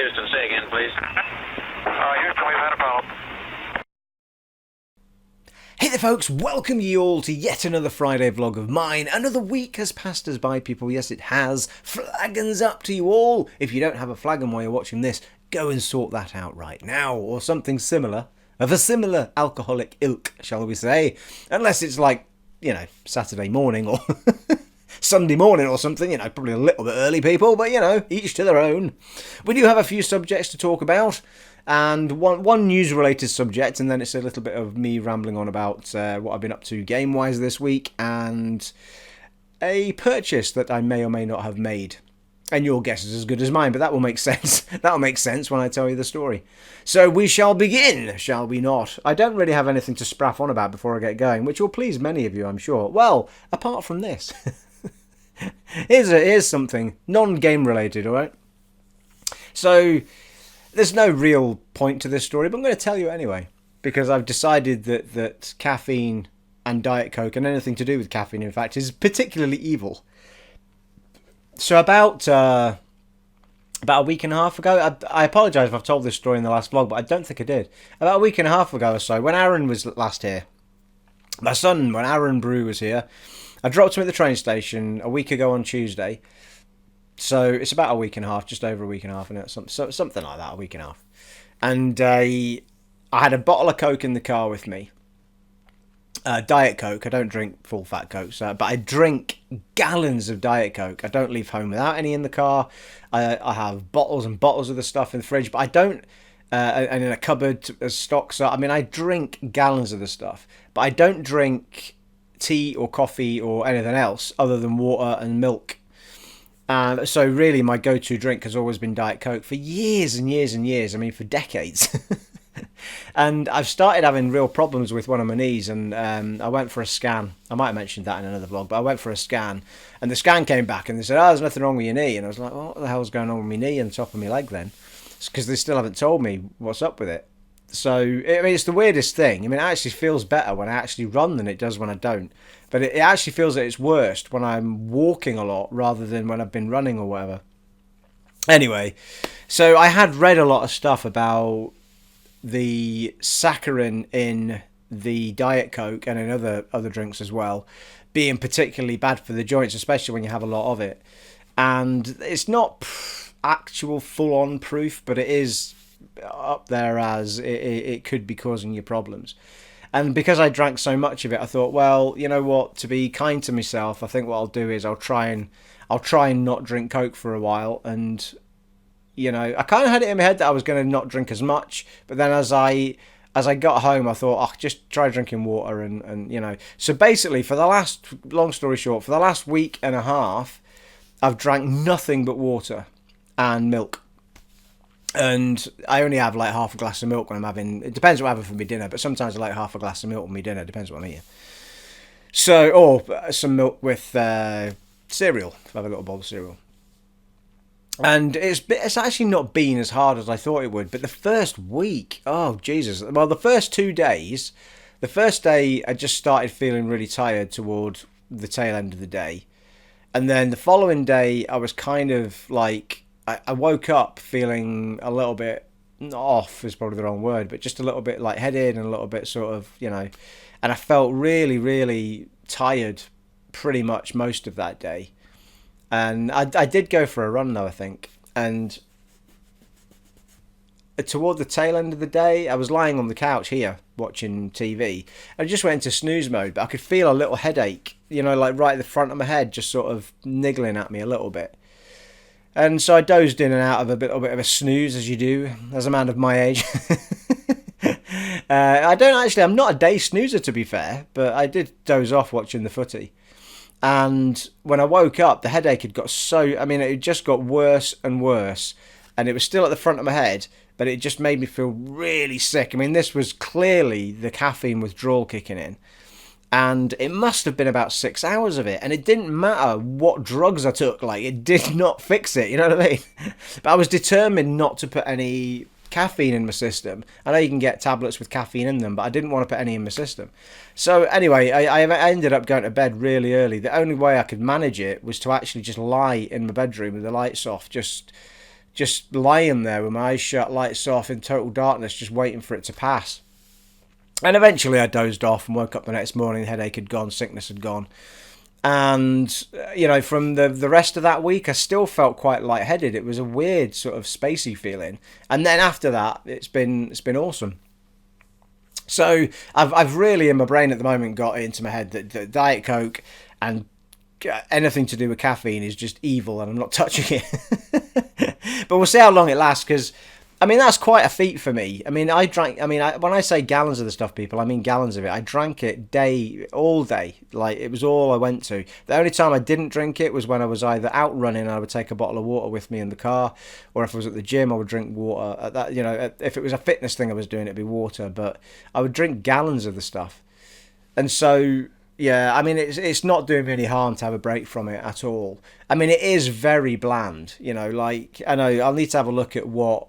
Houston. Say again, please. Houston, we've had a problem. Hey there folks, welcome ye all to yet another Friday vlog of mine. Another week has passed us by, people. Yes, it has. Flaggins up to you all. If you don't have a flagon while you're watching this, go and sort that out right now. Or something similar, of a similar alcoholic ilk, shall we say. Unless it's like, you know, Saturday morning or Sunday morning or something, you know, probably a little bit early, people, but, you know, each to their own. We do have a few subjects to talk about. And one news-related subject, and then it's a little bit of me rambling on about what I've been up to game-wise this week, and a purchase that I may or may not have made. And your guess is as good as mine, but that will make sense. That'll make sense when I tell you the story. So we shall begin, shall we not? I don't really have anything to spraff on about before I get going, which will please many of you, I'm sure. Well, apart from this. Here's something non-game related, alright? So there's no real point to this story, but I'm going to tell you anyway, because I've decided that caffeine and Diet Coke, and anything to do with caffeine, in fact, is particularly evil. So about a week and a half ago, I apologise if I've told this story in the last vlog, but I don't think I did. About a week and a half ago or so, when Aaron was last here, my son, when Aaron Brew was here, I dropped him at the train station a week ago on Tuesday. So it's about a week and a half, just over a week and a half, and something like that, a week and a half. And I had a bottle of Coke in the car with me. Diet Coke. I don't drink full fat Coke, but I drink gallons of Diet Coke. I don't leave home without any in the car. I have bottles and bottles of the stuff in the fridge, but I don't, and in a cupboard as stock. So I mean, I drink gallons of the stuff, but I don't drink tea or coffee or anything else other than water and milk. So really my go-to drink has always been Diet Coke for years and years and years. I mean, for decades. And I've started having real problems with one of my knees, and I went for a scan. I might have mentioned that in another vlog, but I went for a scan, and the scan came back and they said, there's nothing wrong with your knee. And I was like, well, what the hell's going on with my knee and the top of my leg then? It's because they still haven't told me what's up with it. So, I mean, it's the weirdest thing. I mean, it actually feels better when I actually run than it does when I don't. But it actually feels that it's worst when I'm walking a lot rather than when I've been running or whatever. Anyway, so I had read a lot of stuff about the saccharin in the Diet Coke and in other drinks as well being particularly bad for the joints, especially when you have a lot of it. And it's not actual full-on proof, but it is up there as it could be causing you problems. And because I drank so much of it, I thought, well, you know what, to be kind to myself, I think what I'll do is I'll try and not drink Coke for a while. And you know, I kind of had it in my head that I was going to not drink as much, but then as I got home, I thought, just try drinking water and you know. So basically, long story short, for the last week and a half, I've drank nothing but water and milk. And I only have like half a glass of milk when I'm having, it depends what I'm having for my dinner, but sometimes I like half a glass of milk with my dinner, depends what I'm eating. So, or some milk with cereal, if I have a little bowl of cereal. And it's actually not been as hard as I thought it would, but the first week, oh Jesus, well the first 2 days, the first day I just started feeling really tired toward the tail end of the day. And then the following day I was kind of like, I woke up feeling a little bit, off is probably the wrong word, but just a little bit lightheaded and a little bit sort of, you know, and I felt really, really tired pretty much most of that day. And I did go for a run though, I think, and toward the tail end of the day, I was lying on the couch here watching TV. I just went into snooze mode, but I could feel a little headache, you know, like right at the front of my head, just sort of niggling at me a little bit. And so I dozed in and out of a little bit of a snooze, as you do, as a man of my age. I'm not a day snoozer, to be fair, but I did doze off watching the footy. And when I woke up, the headache had got it just got worse and worse. And it was still at the front of my head, but it just made me feel really sick. I mean, this was clearly the caffeine withdrawal kicking in. And it must have been about 6 hours of it. And it didn't matter what drugs I took. Like, it did not fix it. You know what I mean? But I was determined not to put any caffeine in my system. I know you can get tablets with caffeine in them, but I didn't want to put any in my system. So anyway, I ended up going to bed really early. The only way I could manage it was to actually just lie in my bedroom with the lights off, just just lying there with my eyes shut, lights off, in total darkness, just waiting for it to pass. And eventually I dozed off and woke up the next morning, the headache had gone, sickness had gone. And, you know, from the rest of that week, I still felt quite lightheaded. It was a weird sort of spacey feeling. And then after that, it's been awesome. So I've really, in my brain at the moment, got it into my head that Diet Coke and anything to do with caffeine is just evil and I'm not touching it. But we'll see how long it lasts, because I mean, that's quite a feat for me. I mean, when I say gallons of the stuff, people, I mean gallons of it. I drank it all day. Like, it was all I went to. The only time I didn't drink it was when I was either out running and I would take a bottle of water with me in the car, or if I was at the gym, I would drink water. If it was a fitness thing I was doing, it'd be water. But I would drink gallons of the stuff. And so, yeah, I mean, it's not doing me any harm to have a break from it at all. I mean, it is very bland, you know, like, I know I'll need to have a look at what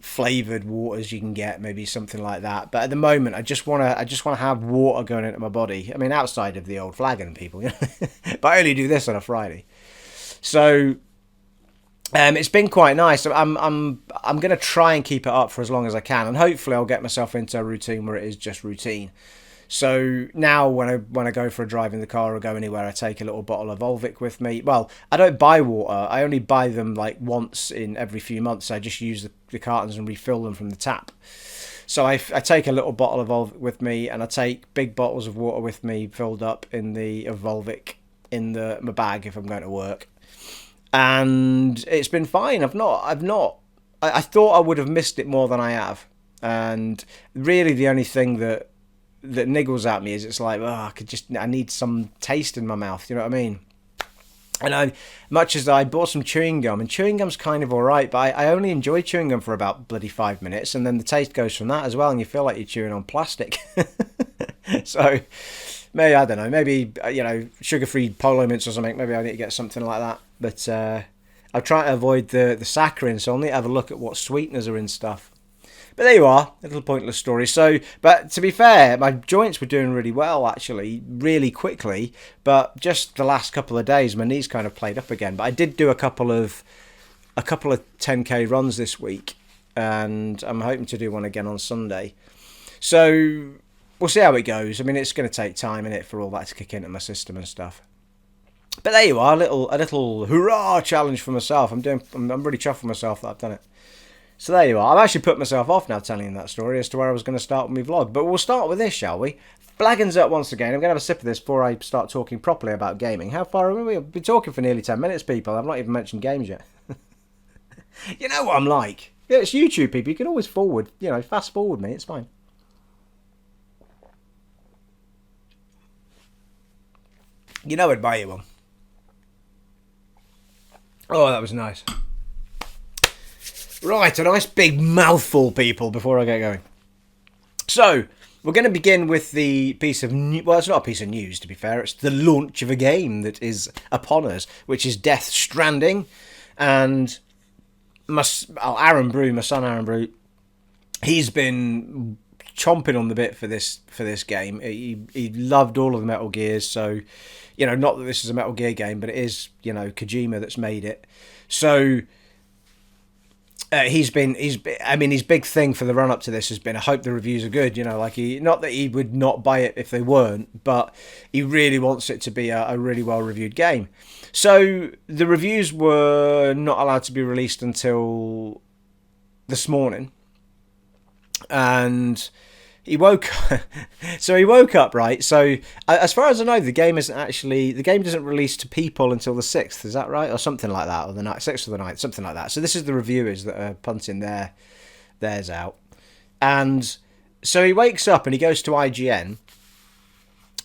flavored waters you can get, maybe something like that. But at the moment, I just want to have water going into my body. I mean, outside of the old flagon, people, you know. But I only do this on a Friday. So it's been quite nice. I'm going to try and keep it up for as long as I can, and hopefully I'll get myself into a routine where it is just routine. So now when I go for a drive in the car or go anywhere, I take a little bottle of Volvic with me. Well, I don't buy water. I only buy them like once in every few months. I just use the cartons and refill them from the tap. So I take a little bottle of Volvic with me, and I take big bottles of water with me filled up of Volvic in my bag if I'm going to work. And it's been fine. I thought I would have missed it more than I have. And really the only thing that niggles at me is it's like, I need some taste in my mouth, you know what I mean? And I bought some chewing gum, and chewing gum's kind of alright, but I only enjoy chewing gum for about bloody 5 minutes, and then the taste goes from that as well, and you feel like you're chewing on plastic. So maybe, I don't know, maybe, you know, sugar-free Polo Mints or something, maybe I need to get something like that. But I'll try to avoid the saccharin, so I'll need to have a look at what sweeteners are in stuff. But there you are, a little pointless story. So, but to be fair, my joints were doing really well, actually, really quickly. But just the last couple of days, my knees kind of played up again. But I did do a couple of 10k runs this week, and I'm hoping to do one again on Sunday. So we'll see how it goes. I mean, it's going to take time, innit, for all that to kick into my system and stuff. But there you are, a little hurrah challenge for myself. I'm really chuffed with myself that I've done it. So there you are. I've actually put myself off now telling you that story as to where I was going to start with my vlog. But we'll start with this, shall we? Flagons up once again. I'm going to have a sip of this before I start talking properly about gaming. How far are we? We've been talking for nearly 10 minutes, people. I've not even mentioned games yet. You know what I'm like. Yeah, it's YouTube, people. You can always fast forward me. It's fine. You know I'd buy you one. Oh, that was nice. Right, a nice big mouthful, people, before I get going. So, we're going to begin with the piece of news. Well, it's not a piece of news, to be fair. It's the launch of a game that is upon us, which is Death Stranding. And my son Aaron Brew, he's been chomping on the bit for this game. He loved all of the Metal Gears, so, you know, not that this is a Metal Gear game, but it is, you know, Kojima that's made it. So his big thing for the run up to this has been, I hope the reviews are good. You know, like not that he would not buy it if they weren't, but he really wants it to be a really well reviewed game. So the reviews were not allowed to be released until this morning, and he woke up, right? So as far as I know, the game doesn't release to people until the 6th, is that right? Or something like that, or the 6th or the 9th, something like that. So this is the reviewers that are punting theirs out. And so he wakes up and he goes to IGN,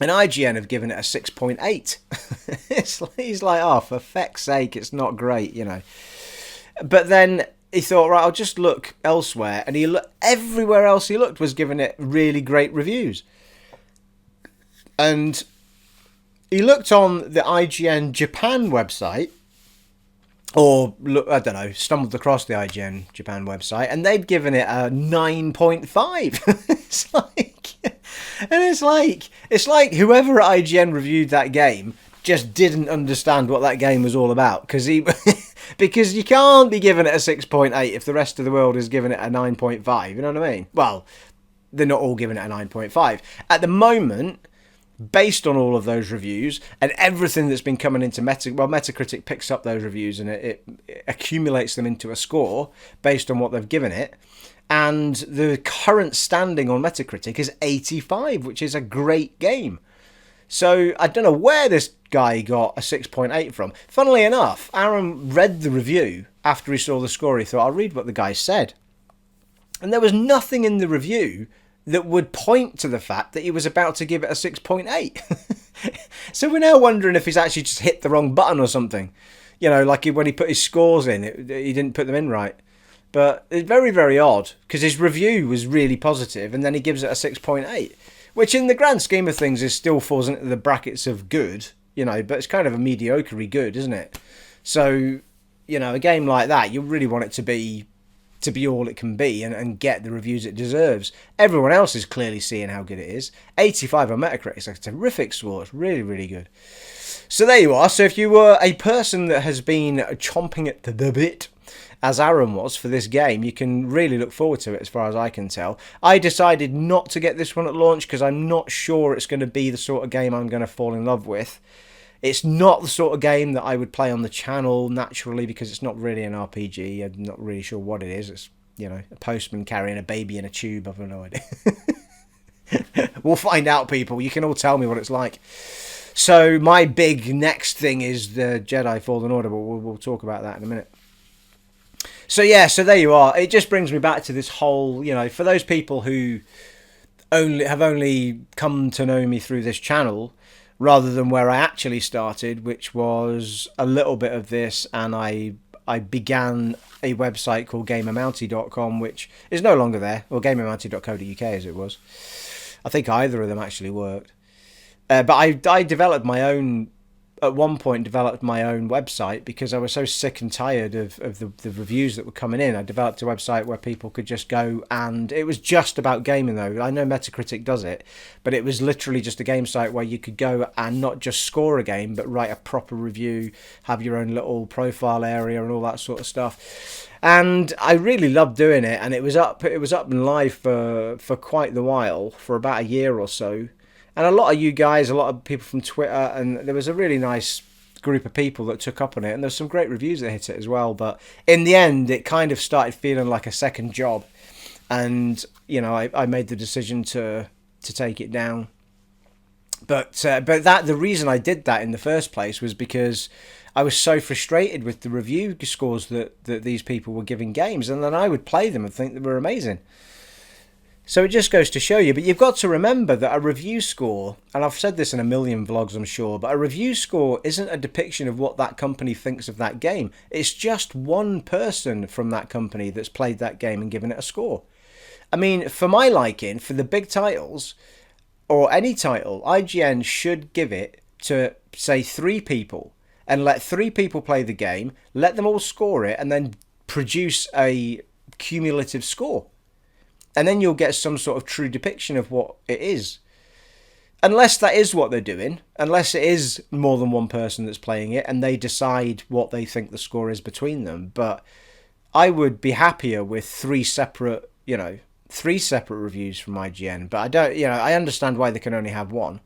and IGN have given it a 6.8. He's like, oh, for feck's sake, it's not great, you know. But then he thought, right, I'll just look elsewhere, and everywhere else he looked was giving it really great reviews. And he looked on the IGN Japan website, or I don't know, stumbled across the IGN Japan website, and they'd given it a 9.5. It's like whoever at IGN reviewed that game just didn't understand what that game was all about, because Because you can't be giving it a 6.8 if the rest of the world is giving it a 9.5. You know what I mean? Well, they're not all giving it a 9.5. At the moment, based on all of those reviews and everything that's been coming into Metacritic picks up those reviews and it accumulates them into a score based on what they've given it. And the current standing on Metacritic is 85, which is a great game. So I don't know where this guy got a 6.8 from. Funnily enough, Aaron read the review after he saw the score. He thought, I'll read what the guy said. And there was nothing in the review that would point to the fact that he was about to give it a 6.8. So we're now wondering if he's actually just hit the wrong button or something. You know, like when he put his scores in, he didn't put them in right. But it's very, very odd, because his review was really positive, and then he gives it a 6.8. Which in the grand scheme of things is still falls into the brackets of good, you know, but it's kind of a mediocre good, isn't it? So, you know, a game like that, you really want it to be all it can be and get the reviews it deserves. Everyone else is clearly seeing how good it is. 85 on Metacritic is a terrific score. It's really, really good. So there you are. So if you were a person that has been chomping at the bit, as Aaron was, for this game, you can really look forward to it as far as I can tell. I decided not to get this one at launch because I'm not sure it's going to be the sort of game I'm going to fall in love with. It's not the sort of game that I would play on the channel naturally because it's not really an RPG. I'm not really sure what it is. It's, you know, a postman carrying a baby in a tube. I've no idea. We'll find out, people. You can all tell me what it's like. So my big next thing is the Jedi Fallen Order, but we'll talk about that in a minute. So yeah, so there you are. It just brings me back to this whole, you know, for those people who have only come to know me through this channel, rather than where I actually started, which was a little bit of this, and I began a website called GamerMounty.com, which is no longer there, or GamerMounty.co.uk as it was. I think either of them actually worked. But I developed my own, at one point developed my own website because I was so sick and tired of the reviews that were coming in. I developed a website where people could just go, and it was just about gaming though. I know Metacritic does it, but it was literally just a game site where you could go and not just score a game, but write a proper review, have your own little profile area and all that sort of stuff. And I really loved doing it, and it was up and live for quite the while, for about a year or so. And a lot of you guys, a lot of people from Twitter, and there was a really nice group of people that took up on it, and there's some great reviews that hit it as well. But in the end, it kind of started feeling like a second job, and you know, I made the decision to take it down. But the reason I did that in the first place was because I was so frustrated with the review scores that these people were giving games, and then I would play them and think they were amazing. So it just goes to show you, but you've got to remember that a review score, and I've said this in a million vlogs I'm sure, but a review score isn't a depiction of what that company thinks of that game. It's just one person from that company that's played that game and given it a score. I mean, for my liking, for the big titles, or any title, IGN should give it to, say, 3 people, and let 3 people play the game, let them all score it, and then produce a cumulative score. And then you'll get some sort of true depiction of what it is. Unless that is what they're doing, unless it is more than one person that's playing it and they decide what they think the score is between them. But I would be happier with 3 separate reviews from IGN. But I don't, I understand why they can only have one.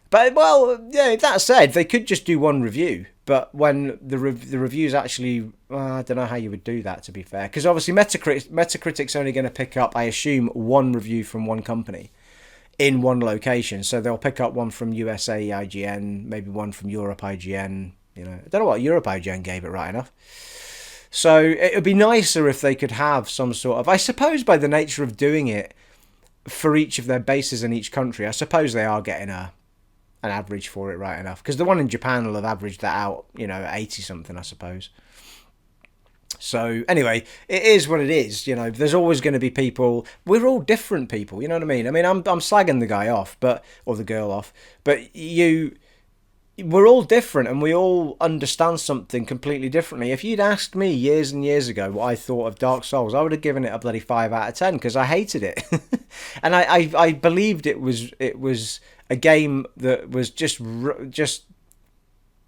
But, well, yeah, that said, they could just do one review. But when the reviews actually, I don't know how you would do that, to be fair. Because obviously Metacritic's only going to pick up, I assume, one review from one company in one location. So they'll pick up one from USA IGN, maybe one from Europe IGN. I don't know what Europe IGN gave it right enough. So it would be nicer if they could have some sort of, I suppose by the nature of doing it for each of their bases in each country, I suppose they are getting an average for it right enough, because the one in Japan will have averaged that out, 80 something, I suppose. So anyway, it is what it is. There's always going to be people. We're all different people. You know what I mean? I'm slagging the guy off, or the girl off, but we're all different, and we all understand something completely differently. If you'd asked me years and years ago what I thought of Dark Souls, I would have given it a bloody 5 out of 10 because I hated it, and I believed it was a game that was just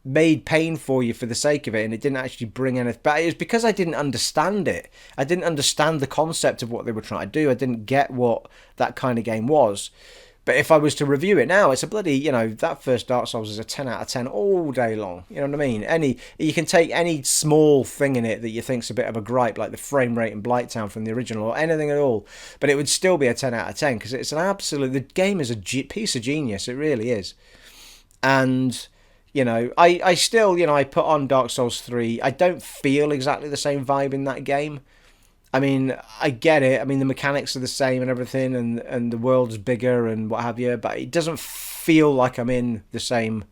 made pain for you for the sake of it, and it didn't actually bring anything back. It was because I didn't understand it. I didn't understand the concept of what they were trying to do. I didn't get what that kind of game was. But if I was to review it now, it's a bloody, that first Dark Souls is a 10 out of 10 all day long. You know what I mean? You can take any small thing in it that you think's a bit of a gripe, like the frame rate in Blighttown from the original, or anything at all, but it would still be a 10 out of 10, because it's an absolute, the game is a piece of genius. It really is. And I still, I put on Dark Souls 3. I don't feel exactly the same vibe in that game. I mean, I get it. I mean, the mechanics are the same and everything, and the world's bigger and what have you, but it doesn't feel like I'm in the same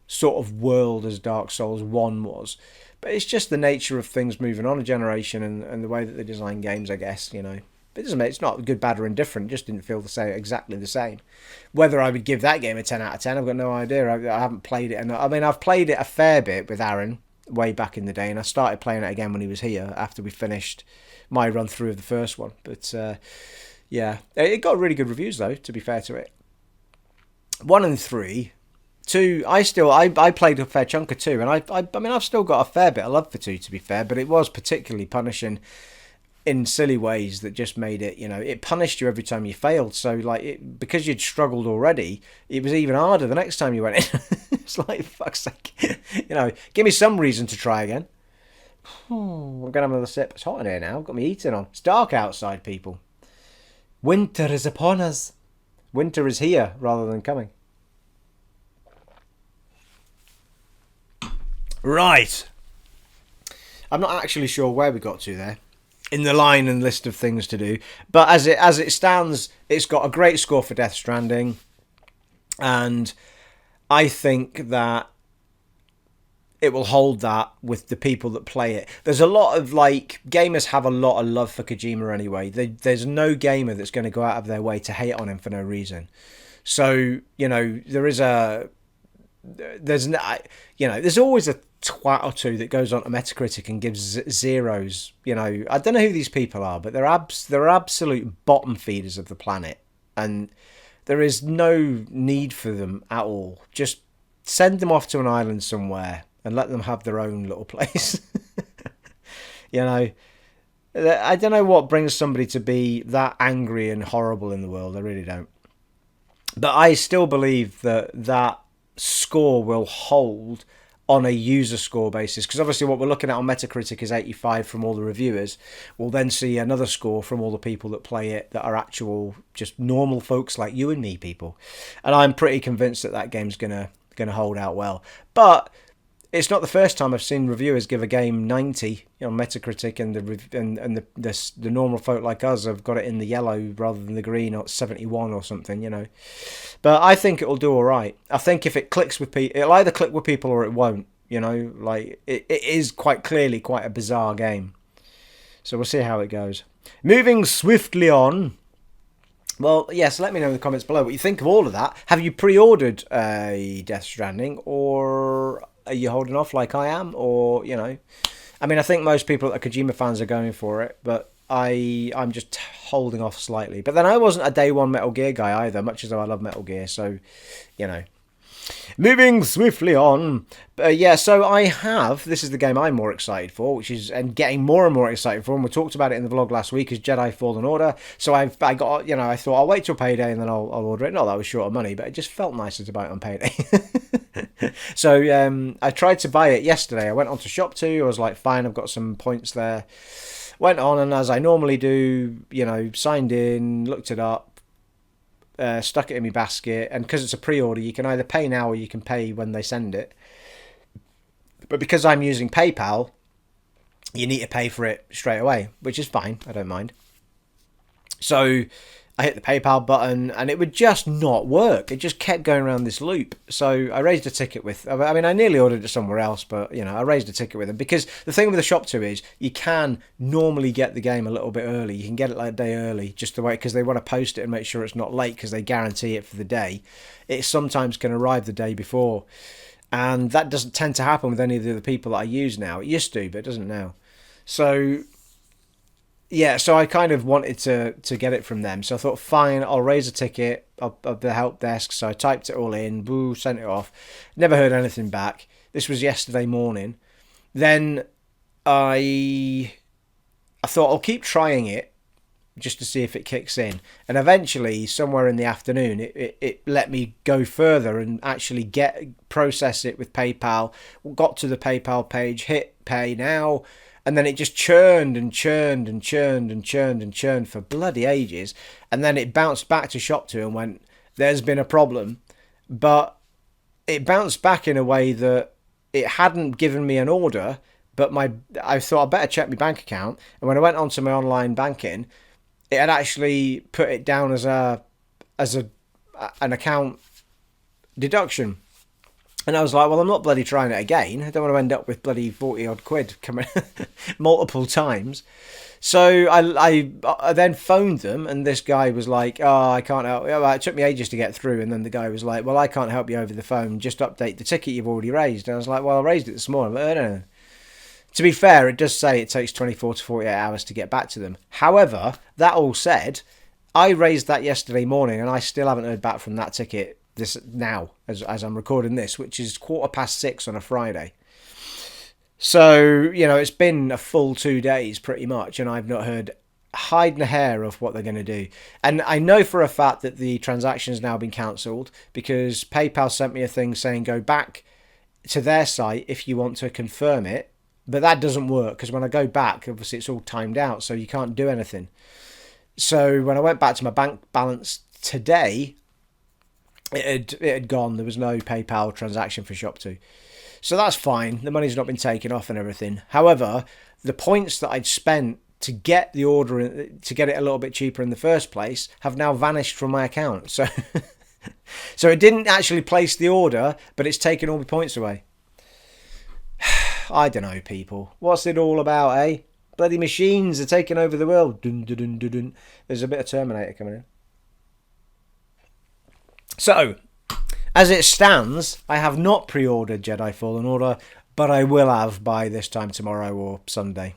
sort of world as Dark Souls 1 was. But it's just the nature of things moving on a generation, and the way that they design games, I guess, But it doesn't make, it's not good, bad, or indifferent. It just didn't feel the same, exactly the same. Whether I would give that game a 10 out of 10, I've got no idea. I haven't played it. And I mean, I've played it a fair bit with Aaron way back in the day, and I started playing it again when he was here after we finished my run through of the first one. But yeah, it got really good reviews though, to be fair to it. 1 and 3. 2, I played a fair chunk of 2, and I mean, I've still got a fair bit of love for 2, to be fair, but it was particularly punishing in silly ways that just made it, it punished you every time you failed. So like, because you'd struggled already, it was even harder the next time you went in. It's like, fuck's sake, give me some reason to try again. I'm going to have another sip. It's hot in here now. I've got my heating on. It's dark outside, people. Winter is upon us. Winter is here rather than coming. Right. I'm not actually sure where we got to there in the line and list of things to do. But as it stands, it's got a great score for Death Stranding. And I think that it will hold that with the people that play it. There's a lot of, gamers have a lot of love for Kojima anyway. There's no gamer that's going to go out of their way to hate on him for no reason. So, there's always a twat or two that goes on to Metacritic and gives zeros. I don't know who these people are, but they're absolute bottom feeders of the planet. And there is no need for them at all. Just send them off to an island somewhere and let them have their own little place. I don't know what brings somebody to be that angry and horrible in the world. I really don't. But I still believe that score will hold on a user score basis, because obviously what we're looking at on Metacritic is 85 from all the reviewers. We'll then see another score from all the people that play it that are actual just normal folks like you and me, people. And I'm pretty convinced that game's gonna hold out well. But it's not the first time I've seen reviewers give a game 90 on Metacritic, and the normal folk like us have got it in the yellow rather than the green, or 71 or something, But I think it'll do all right. I think if it clicks with people, it'll either click with people or it won't. It is quite clearly quite a bizarre game. So we'll see how it goes. Moving swiftly on. Well, yes, let me know in the comments below what you think of all of that. Have you pre-ordered Death Stranding, or are you holding off like I am? Or, I mean, I think most people that are Kojima fans are going for it, but I'm just holding off slightly. But then I wasn't a day one Metal Gear guy either, much as I love Metal Gear, so, Moving swiftly on. So I have, this is the game I'm more excited for, and getting more and more excited for, and we talked about it in the vlog last week, is Jedi Fallen Order. So I thought I'll wait till payday and then I'll order it. Not that I was short of money, but it just felt nicer to buy it on payday. So I tried to buy it yesterday. I went on to Shop2. I was like, fine, I've got some points there. Went on, and as I normally do, signed in, looked it up, stuck it in my basket, and because it's a pre-order, you can either pay now or you can pay when they send it. But because I'm using PayPal, you need to pay for it straight away, which is fine. I don't mind. So I hit the PayPal button and it would just not work. It just kept going around this loop. So I raised a ticket with, I mean, I nearly ordered it somewhere else, but, I raised a ticket with them. Because the thing with the Shop2 is you can normally get the game a little bit early. You can get it like a day early, just the way, because they want to post it and make sure it's not late, because they guarantee it for the day. It sometimes can arrive the day before. And that doesn't tend to happen with any of the other people that I use now. It used to, but it doesn't now. So yeah, so I kind of wanted to get it from them. So I thought, fine, I'll raise a ticket of the help desk. So I typed it all in, sent it off. Never heard anything back. This was yesterday morning. Then I thought I'll keep trying it just to see if it kicks in. And eventually, somewhere in the afternoon, it let me go further and actually process it with PayPal. Got to the PayPal page, hit pay now, and then it just churned and churned and churned and churned and churned for bloody ages. And then it bounced back to Shop2 and went, there's been a problem. But it bounced back in a way that it hadn't given me an order, but I thought I'd better check my bank account. And when I went onto my online banking, it had actually put it down as an account deduction. And I was like, well, I'm not bloody trying it again. I don't want to end up with bloody 40 odd quid coming multiple times. So I then phoned them, and this guy was like, oh, I can't help. It took me ages to get through. And then the guy was like, well, I can't help you over the phone. Just update the ticket you've already raised. And I was like, well, I raised it this morning. But I don't know. To be fair, it does say it takes 24 to 48 hours to get back to them. However, that all said, I raised that yesterday morning, and I still haven't heard back from that ticket as I'm recording this, which is 6:15 on a Friday. So, it's been a full 2 days pretty much, and I've not heard hide and a hair of what they're going to do. And I know for a fact that the transaction has now been cancelled, because PayPal sent me a thing saying go back to their site if you want to confirm it. But that doesn't work, because when I go back, obviously it's all timed out, so you can't do anything. So when I went back to my bank balance today, it had gone. There was no PayPal transaction for Shop2. So that's fine. The money's not been taken off and everything. However, the points that I'd spent to get the order, to get it a little bit cheaper in the first place, have now vanished from my account. So, so it didn't actually place the order, but it's taken all my points away. I don't know, people. What's it all about, eh? Bloody machines are taking over the world. Dun, dun, dun, dun, dun. There's a bit of Terminator coming in. So, as it stands, I have not pre-ordered Jedi Fallen Order, but I will have by this time tomorrow or Sunday.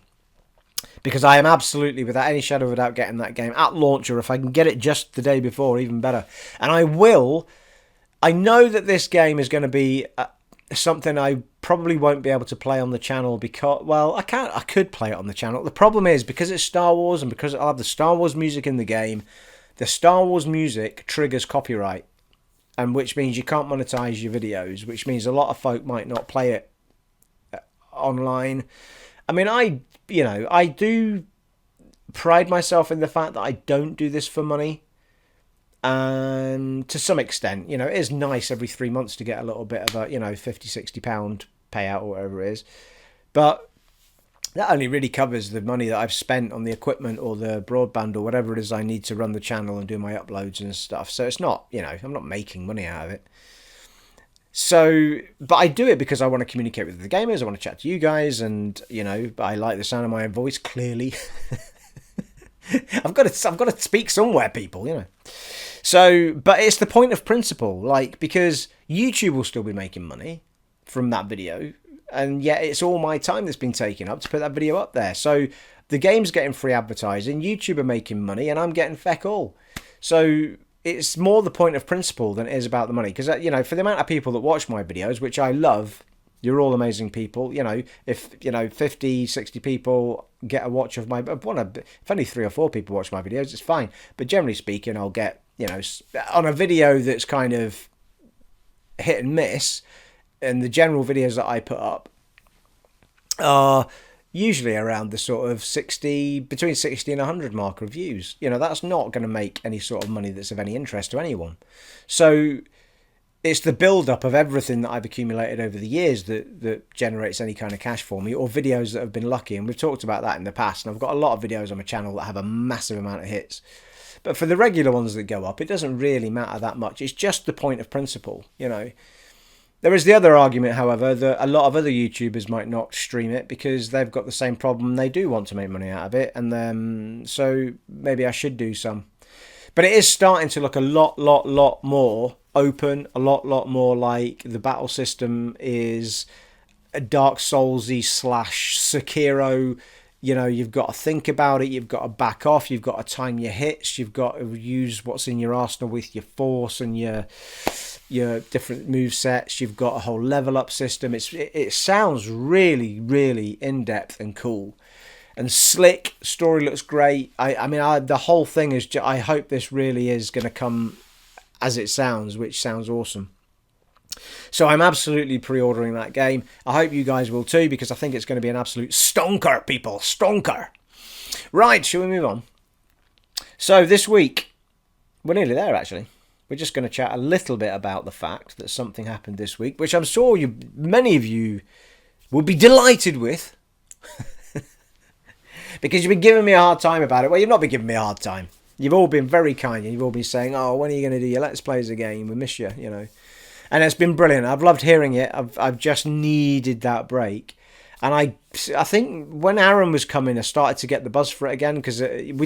Because I am absolutely, without any shadow of a doubt, getting that game at launch, or if I can get it just the day before, even better. And I know that this game is going to be something I probably won't be able to play on the channel because, well, I could play it on the channel. The problem is, because it's Star Wars and because I'll have the Star Wars music in the game, the Star Wars music triggers copyright, and which means you can't monetize your videos, which means a lot of folk might not play it online. I mean, I do pride myself in the fact that I don't do this for money. And to some extent, it is nice every 3 months to get a little bit of a, £50-60 payout or whatever it is. But that only really covers the money that I've spent on the equipment or the broadband or whatever it is I need to run the channel and do my uploads and stuff. So it's not, I'm not making money out of it. So, but I do it because I want to communicate with the gamers. I want to chat to you guys, and, I like the sound of my own voice, clearly. I've got to speak somewhere, people, So, but it's the point of principle, because YouTube will still be making money from that video, and yet it's all my time that's been taken up to put that video up there. So the game's getting free advertising, YouTube are making money, and I'm getting feck all. So it's more the point of principle than it is about the money. Because, for the amount of people that watch my videos, which I love, you're all amazing people. If 50, 60 people get a watch of if only 3 or 4 people watch my videos, it's fine. But generally speaking, I'll get, on a video that's kind of hit and miss, and the general videos that I put up are usually around the sort of between 60 and 100 mark of views. That's not going to make any sort of money that's of any interest to anyone. So it's the build-up of everything that I've accumulated over the years that generates any kind of cash for me, or videos that have been lucky. And we've talked about that in the past. And I've got a lot of videos on my channel that have a massive amount of hits. But for the regular ones that go up, it doesn't really matter that much. It's just the point of principle, There is the other argument, however, that a lot of other YouTubers might not stream it because they've got the same problem. They do want to make money out of it. And then, so maybe I should do some. But it is starting to look a lot more open, a lot more like the battle system is a Dark Soulsy / Sekiro. You've got to think about it, you've got to back off, you've got to time your hits, you've got to use what's in your arsenal with your force and your your different move sets. You've got a whole level up system. It sounds really, really in depth and cool and slick. Story looks great. I mean, the whole thing is. I hope this really is going to come as it sounds, which sounds awesome. So I'm absolutely pre-ordering that game. I hope you guys will too, because I think it's going to be an absolute stonker, people. Stonker. Right, shall we move on? So this week, we're nearly there actually. We're just going to chat a little bit about the fact that something happened this week, which I'm sure many of you will be delighted with. Because you've been giving me a hard time about it. Well, you've not been giving me a hard time. You've all been very kind, and you've all been saying, "Oh, when are you going to do your Let's Plays again? We miss you," you know. And it's been brilliant. I've loved hearing it. I've just needed that break. And I think when Aaron was coming, I started to get the buzz for it again. Because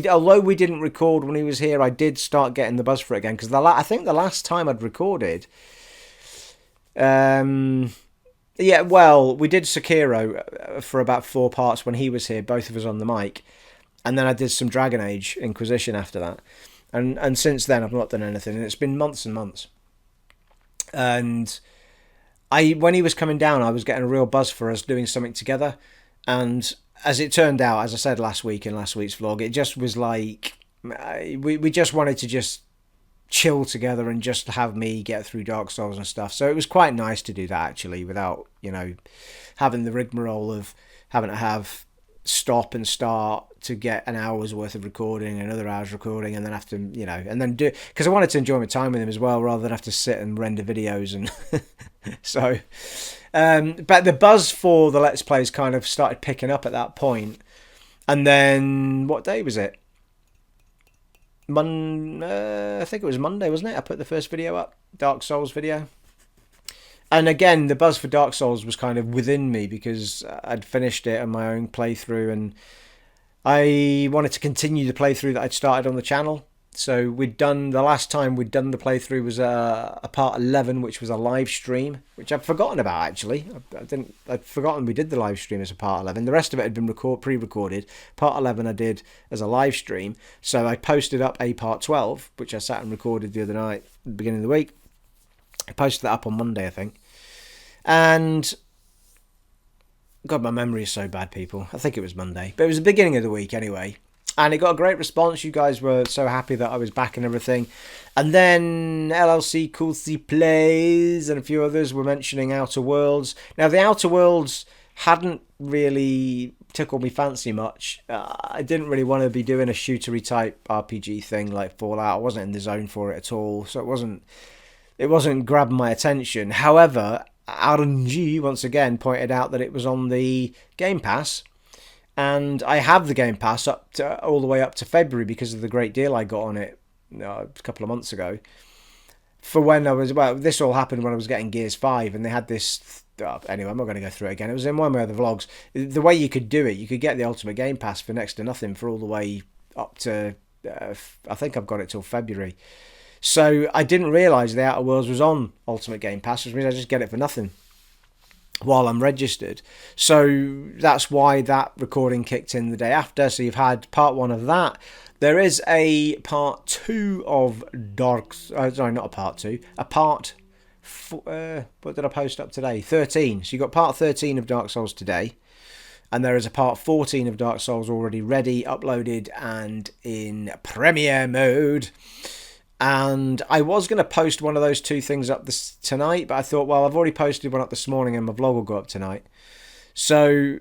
although we didn't record when he was here, I did start getting the buzz for it again. Because I think the last time I'd recorded... yeah, well, we did Sekiro for about 4 parts when he was here, both of us on the mic. And then I did some Dragon Age Inquisition after that. And since then, I've not done anything. And it's been months and months. And when he was coming down, I was getting a real buzz for us doing something together. And as it turned out, as I said last week in last week's vlog, it just was like... We just wanted to just chill together and just have me get through Dark Souls and stuff. So it was quite nice to do that, actually, without, you know, having the rigmarole of having to have stop and start to get an hour's worth of recording, another hour's recording, and then have to, you know, and then do... Because I wanted to enjoy my time with him as well, rather than have to sit and render videos. And so... but the buzz for the Let's Plays kind of started picking up at that point. And then... What day was it? I think it was Monday, wasn't it? I put the first video up, Dark Souls video. And again, the buzz for Dark Souls was kind of within me because I'd finished it on my own playthrough and I wanted to continue the playthrough that I'd started on the channel. So the last time we'd done the playthrough was a part 11, which was a live stream, which I'd forgotten about actually. I'd forgotten we did the live stream as a part 11. The rest of it had been pre-recorded. Part 11 I did as a live stream. So I posted up a part 12, which I sat and recorded the other night, at the beginning of the week. I posted that up on Monday, I think. And God, my memory is so bad, people. I think it was Monday, but it was the beginning of the week anyway. And it got a great response. You guys were so happy that I was back and everything. And then LLC Coolsy Plays and a few others were mentioning Outer Worlds. Now, the Outer Worlds hadn't really tickled me fancy much. I didn't really want to be doing a shootery type RPG thing like Fallout. I wasn't in the zone for it at all. So it wasn't grabbing my attention. However, RNG once again pointed out that it was on the Game Pass. And I have the Game Pass all the way up to February because of the great deal I got on it a couple of months ago. For when this all happened when I was getting Gears 5, and they had this... anyway, I'm not going to go through it again. It was in one of my other vlogs. The way you could do it, you could get the Ultimate Game Pass for next to nothing for all the way up to... I think I've got it till February. So I didn't realise the Outer Worlds was on Ultimate Game Pass, which means I just get it for nothing while I'm registered. So that's why that recording kicked in the day after. So you've had part 1 of that. There is a part 2 of sorry, not a part 2. A part... what did I post up today? 13. So you got part 13 of Dark Souls today. And there is a part 14 of Dark Souls already ready, uploaded, and in premiere mode. And I was going to post one of those 2 things up tonight, but I thought, well, I've already posted one up this morning and my vlog will go up tonight. So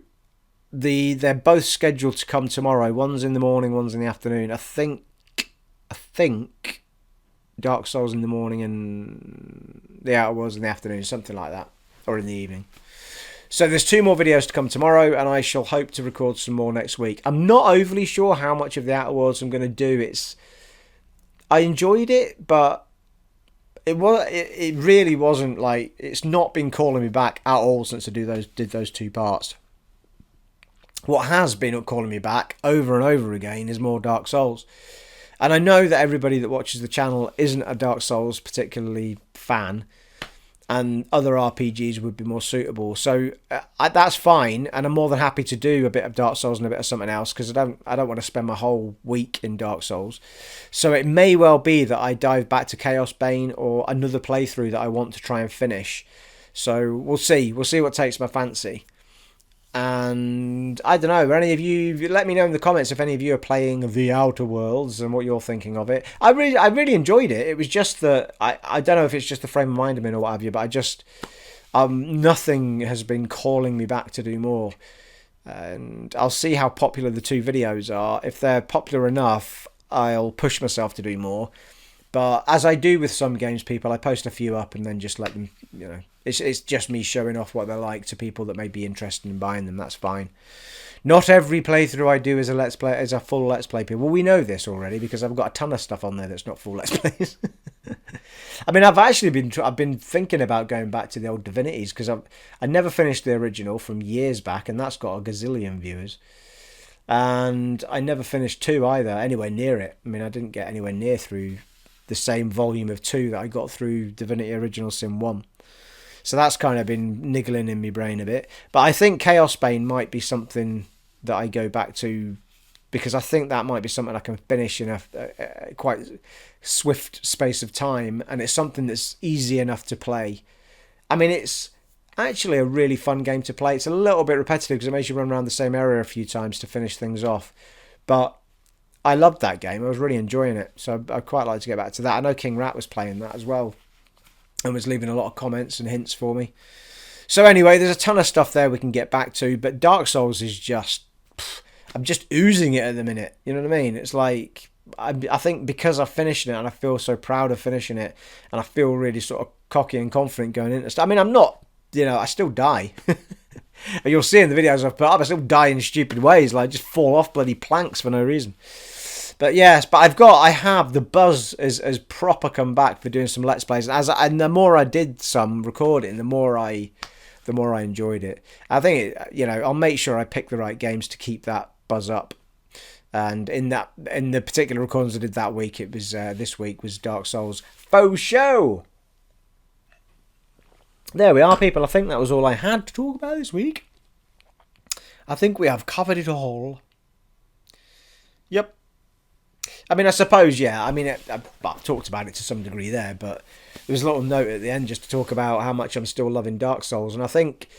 they're both scheduled to come tomorrow. One's in the morning, one's in the afternoon. I think Dark Souls in the morning and the Outer Worlds in the afternoon, something like that, or in the evening. So there's 2 more videos to come tomorrow, and I shall hope to record some more next week. I'm not overly sure how much of the Outer Worlds I'm going to do. I enjoyed it, but it really wasn't like... It's not been calling me back at all since I did those 2 parts. What has been calling me back over and over again is more Dark Souls. And I know that everybody that watches the channel isn't a Dark Souls particularly fan. and other RPGs would be more suitable. So that's fine, and I'm more than happy to do a bit of Dark Souls and a bit of something else, because I don't want to spend my whole week in Dark Souls. So it may well be that I dive back to Chaos Bane or another playthrough that I want to try and finish. So we'll see what takes my fancy. And I don't know, any of you, let me know in the comments if any of you are playing The Outer Worlds and what you're thinking of it. I really enjoyed it. It was just that I don't know if it's just the frame of mind I'm in or what have you, but I just nothing has been calling me back to do more. And I'll see how popular the two videos are. If they're popular enough, I'll push myself to do more. But as I do with some games people, I post a few up and then just let them, it's just me showing off what they're like to people that may be interested in buying them. That's fine. Not every playthrough I do is a full Let's Play. People, well, we know this already because I've got a ton of stuff on there that's not full Let's Plays. I mean, I've been thinking about going back to the old Divinities because I never finished the original from years back, and that's got a gazillion viewers. And I never finished 2 either, anywhere near it. I mean, I didn't get anywhere near through the same volume of 2 that I got through Divinity Original Sin 1. So that's kind of been niggling in my brain a bit. But I think Chaos Bane might be something that I go back to, because I think that might be something I can finish in a quite swift space of time, and it's something that's easy enough to play. I mean, it's actually a really fun game to play. It's a little bit repetitive because it makes you run around the same area a few times to finish things off. But I loved that game. I was really enjoying it. So I'd quite like to get back to that. I know King Rat was playing that as well and was leaving a lot of comments and hints for me. So anyway, there's a ton of stuff there we can get back to. But Dark Souls is just... I'm just oozing it at the minute. You know what I mean? It's like... I think because I've finished it and I feel so proud of finishing it, and I feel really sort of cocky and confident going into stuff. I mean, I'm not... I still die. You'll see in the videos I've put up, I still die in stupid ways. Like, just fall off bloody planks for no reason. But yes, but I have the buzz as proper come back for doing some Let's Plays. And the more I did some recording, the more I enjoyed it. I think I'll make sure I pick the right games to keep that buzz up. And in the particular recordings I did that week, it was this week was Dark Souls Faux Show. There we are, people. I think that was all I had to talk about this week. I think we have covered it all. Yep. I mean, I suppose, yeah. I mean, I've talked about it to some degree there, but there was a little note at the end just to talk about how much I'm still loving Dark Souls. And I think,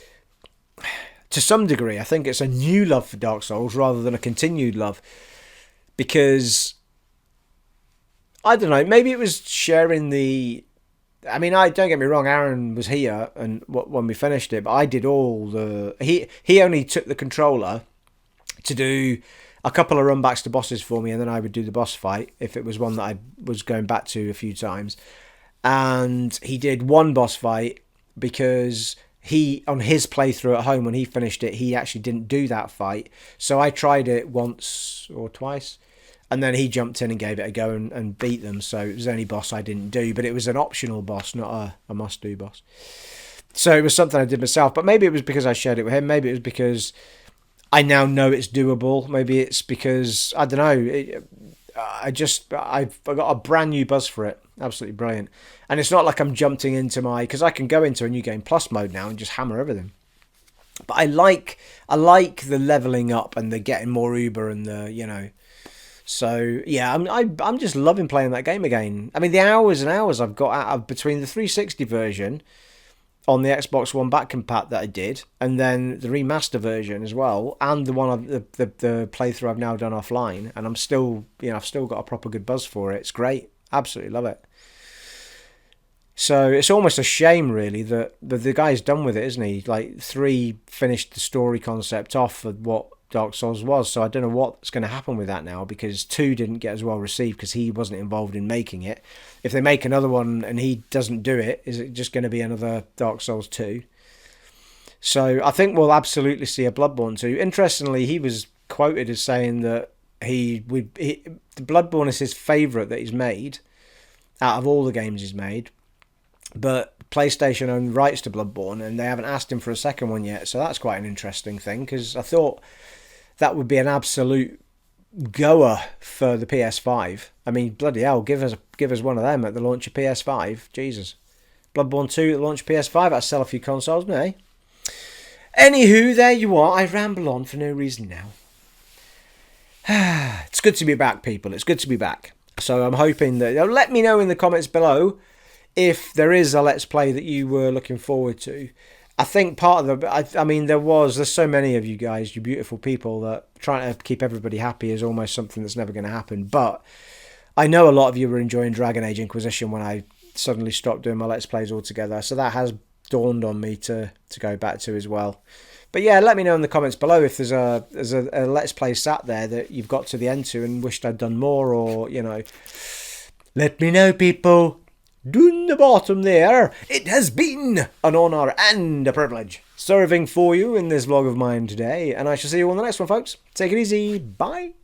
to some degree, I think it's a new love for Dark Souls rather than a continued love. Because, I don't know, maybe it was sharing the... I mean, don't get me wrong, Aaron was here and when we finished it, but I did all the... He only took the controller to do a couple of run-backs to bosses for me, and then I would do the boss fight if it was one that I was going back to a few times. And he did one boss fight because on his playthrough at home, when he finished it, he actually didn't do that fight. So I tried it once or twice, and then he jumped in and gave it a go and beat them. So it was the only boss I didn't do, but it was an optional boss, not a must-do boss. So it was something I did myself, but maybe it was because I shared it with him. Maybe it was because I now know it's doable. Maybe it's because, I don't know, I've got a brand new buzz for it. Absolutely brilliant. And it's not like I'm jumping into because I can go into a New Game Plus mode now and just hammer everything. But I like the leveling up and the getting more Uber and the, So, yeah, I'm just loving playing that game again. I mean, the hours and hours I've got out of between the 360 version on the Xbox One back compat that I did, and then the remaster version as well, and the one the playthrough I've now done offline, and I'm still, I've still got a proper good buzz for it. It's great. Absolutely love it. So it's almost a shame, really, that the guy's done with it, isn't he? Like, 3 finished the story concept off of what Dark Souls was, so I don't know what's going to happen with that now, because 2 didn't get as well received because he wasn't involved in making it. If they make another one and he doesn't do it, is it just going to be another Dark Souls 2? So I think we'll absolutely see a Bloodborne 2. Interestingly, he was quoted as saying that Bloodborne is his favourite that he's made out of all the games he's made, but PlayStation own rights to Bloodborne and they haven't asked him for a second one yet, so that's quite an interesting thing, because I thought that would be an absolute goer for the PS5. I mean, bloody hell, give us one of them at the launch of PS5. Jesus. Bloodborne 2 that launched PS5. That'll sell a few consoles, eh? Anywho, there you are. I ramble on for no reason now. It's good to be back, people. It's good to be back. So I'm hoping that... let me know in the comments below if there is a Let's Play that you were looking forward to. I think part of the... I mean, there's so many of you guys, you beautiful people, that trying to keep everybody happy is almost something that's never going to happen. But I know a lot of you were enjoying Dragon Age Inquisition when I suddenly stopped doing my Let's Plays altogether. So that has dawned on me to go back to as well. But yeah, let me know in the comments below if there's a Let's Play sat there that you've got to the end to and wished I'd done more, or, you know, let me know, people. Down the bottom there. It has been an honour and a privilege serving for you in this vlog of mine today, and I shall see you on the next one, folks. Take it easy. Bye.